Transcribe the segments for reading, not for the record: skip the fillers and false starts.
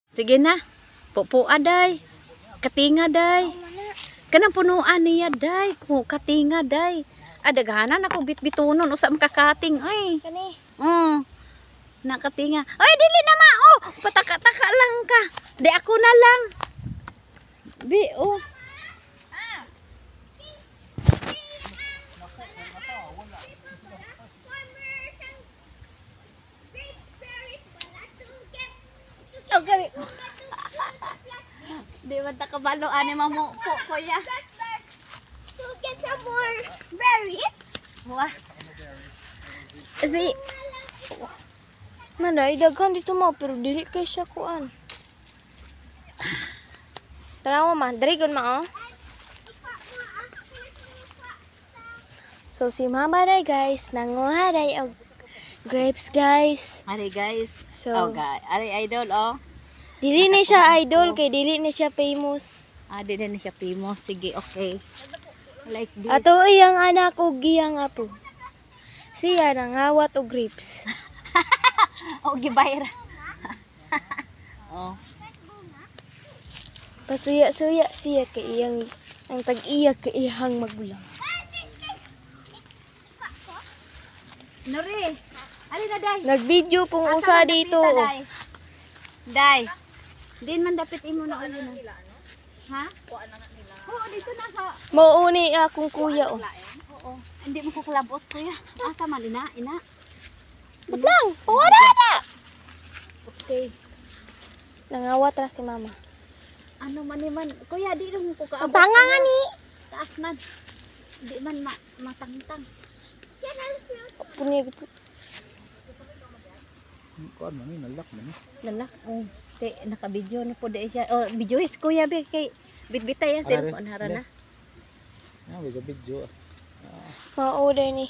Sige na. Pupua day. Katinga day. Kanang punuan niya day. Katinga day. Adaghanan ako bitbitunon usa makakating ay. Kani. Nakatinga. Ay dili na mao. Pataka-taka lang ka. Di ako na lang. Bi oh. Okay. Di ba takabalo ani mamu po kuya? To get some more berries. Wah. Si Manay, daghan dito mo, pero dili kay siya kuan. Tanawa man, darigon ma oh. So si mama day guys, nanguha day og grapes guys. Ari guys. So, Oh guys, ari idol oh. dili ni siya idol kay dili ni siya famous. Di na siya famous. Sige, okay. Like this. Ato iyang anak og giyang apo. Siya nangawat og grapes. Oh, gibayra. Oh. Pasuya-suya siya kay iyang ang tag-iya kay iyang magulang. Nori. Ari na day. Nag-video pong usa dito. Oh. Day. Din man dapat imo na ulo na. Ha? Kuan na nila. Oo, dito na sa Mauni akong kuya oh. Oo. Hindi mo kakalabot kuya. Asa man ina? But lang, pungara na. Okay. Nangawat ra si mama. Ano man ni man. Kuya, di lang ko kaabot. Ang tanga nga ni. Taas man. Di man matangtang. Punya gitu. Kuan man ni nalak man ni. Lalak. Oh. Te naka-video na po dai siya. Oh, video is kuya be kay bitbitay ya sir kon hara na. Ah, video. Mao day ni.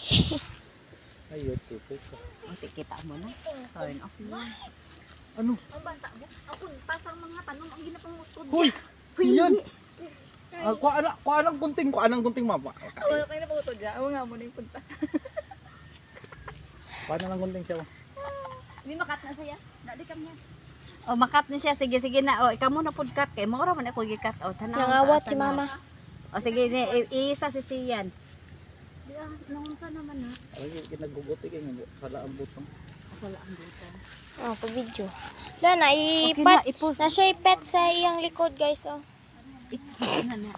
Ay, YouTube ko. Okay, kita mo na. Turn off mo. Ano? Ang bata mo. Ako pasang mga tanong ang ginapangutod. Hoy! Yan! Kuanang gunting mama. Wala kayo na pangutod ya. Awa nga mo na yung punta. Paano lang gunting siya? Hindi makat na siya. Dali kam niya. Oh, makat na siya. Sige na. Oh, ikaw mo na podcast kay mo ra man ako gikat. Oh, tanaw. Nangawat si mama. Oh, sige ni isa si Sian. Di nung sa naman ha. Ay, ginaguguti kay nga sala ang butong. Sala ang dito. Oh, pa video. La na Okay ipat. na, i-post. Na siya ipet sa iyang likod guys oh. Ipon na na.